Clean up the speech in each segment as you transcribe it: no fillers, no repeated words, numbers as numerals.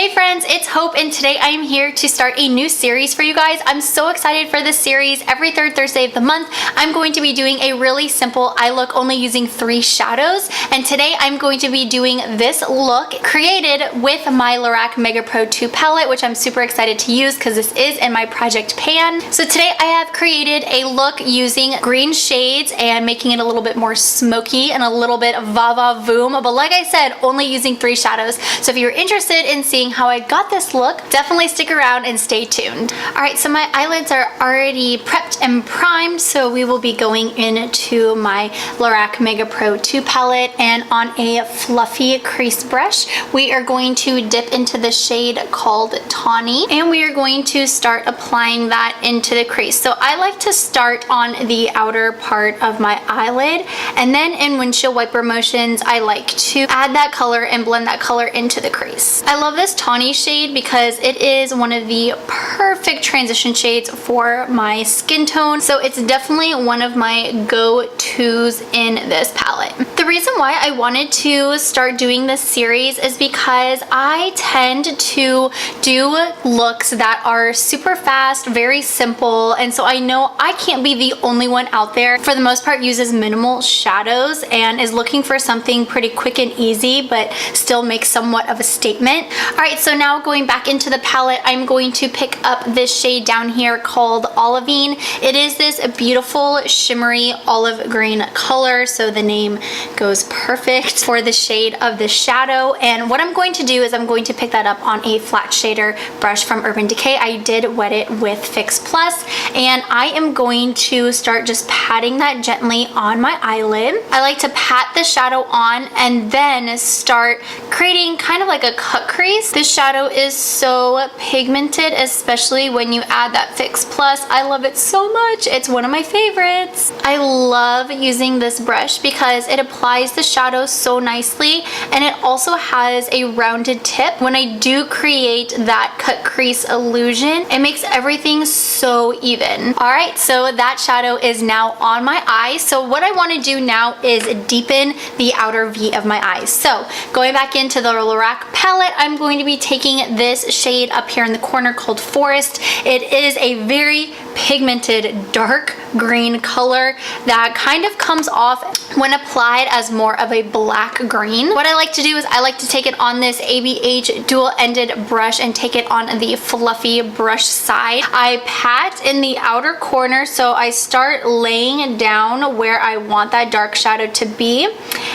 Hey friends, it's Hope and today I am here to start a new series for you guys. I'm so excited for this series. Every third Thursday of the month, I'm going to be doing a really simple eye look only using 3 shadows. And today I'm going to be doing this look created with my Lorac Mega Pro 2 palette, which I'm super excited to use because this is in my project pan. So today I have created a look using green shades and making it a little bit more smoky and a little bit va-va-voom. But like I said, only using 3 shadows. So if you're interested in seeing how I got this look, definitely stick around and stay tuned. Alright, so my eyelids are already prepped and primed, so we will be going into my Lorac Mega Pro 2 palette, and on a fluffy crease brush, we are going to dip into the shade called Tawny, and we are going to start applying that into the crease. So I like to start on the outer part of my eyelid, and then in windshield wiper motions, I like to add that color and blend that color into the crease. I love this Tawny shade because it is one of the perfect transition shades for my skin tone, so it's definitely one of my go-tos in this palette. The reason why I wanted to start doing this series is because I tend to do looks that are super fast, very simple, and so I know I can't be the only one out there, for the most part, uses minimal shadows and is looking for something pretty quick and easy but still makes somewhat of a statement. Alright, so now going back into the palette, I'm going to pick up this shade down here called Olivine. It is this beautiful shimmery olive green color, so the name goes perfect for the shade of the shadow. And what I'm going to do is I'm going to pick that up on a flat shader brush from Urban Decay. I did wet it with Fix Plus, and I am going to start just patting that gently on my eyelid. I like to pat the shadow on and then start creating kind of like a cut crease. This shadow is so pigmented, especially when you add that Fix Plus. I love it so much. It's one of my favorites. I love using this brush because it applies the shadow so nicely, and it also has a rounded tip. When I do create that cut crease illusion, it makes everything so even. Alright, so that shadow is now on my eye. So what I want to do now is deepen the outer V of my eyes. So going back into the Lorac palette, I'm going to be taking this shade up here in the corner called Forest. It is a very pigmented dark green color that kind of comes off when applied as more of a black green. What I like to do is I like to take it on this ABH dual-ended brush and take it on the fluffy brush side. I pat in the outer corner, so I start laying down where I want that dark shadow to be.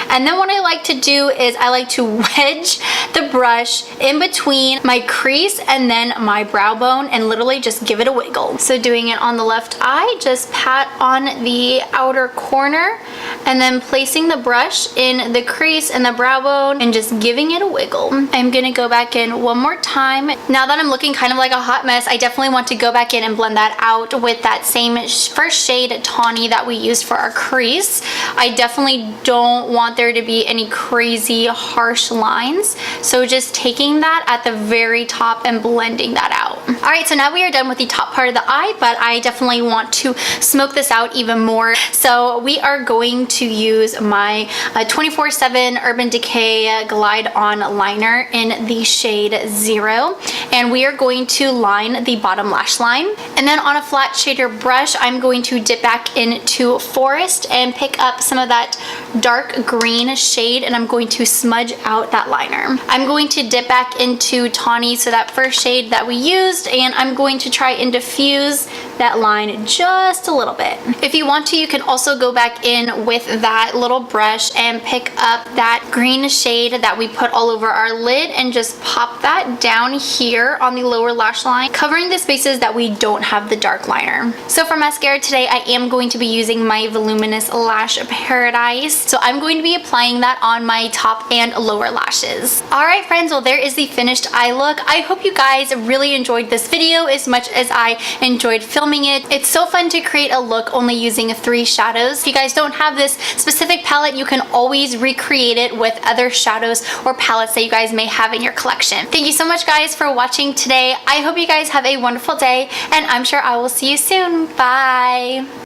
And then what I like to do is I like to wedge the brush in between my crease and then my brow bone and literally just give it a wiggle. So doing it on the left eye, just pat on the outer corner and then placing the brush in the crease and the brow bone and just giving it a wiggle. I'm gonna go back in one more time. Now that I'm looking kind of like a hot mess, I definitely want to go back in and blend that out with that same first shade Tawny that we used for our crease. I definitely don't want there to be any crazy harsh lines, so just taking that at the very top and blending that out. Alright, so now we are done with the top part of the eye, but I definitely want to smoke this out even more. So we are going to use my 24/7 Urban Decay Glide On Liner in the shade 0, and we are going to line the bottom lash line. And then on a flat shader brush, I'm going to dip back into Forest and pick up some of that dark green shade, and I'm going to smudge out that liner. I'm going to dip back into Tawny, so that first shade that we used, and I'm going to try and diffuse that line just a little bit. If you want to, you can also go back in with that little brush and pick up that green shade that we put all over our lid and just pop that down here on the lower lash line, covering the spaces that we don't have the dark liner. So for mascara today, I am going to be using my Voluminous Lash Paradise. So I'm going to be applying that on my top and lower lashes. Alright friends, well there is the finished eye look. I hope you guys really enjoyed this video as much as I enjoyed filming it. It's so fun to create a look only using 3 shadows. If you guys don't have this specific palette, you can always recreate it with other shadows or palettes that you guys may have in your collection. Thank you so much guys for watching today. I hope you guys have a wonderful day, and I'm sure I will see you soon. Bye!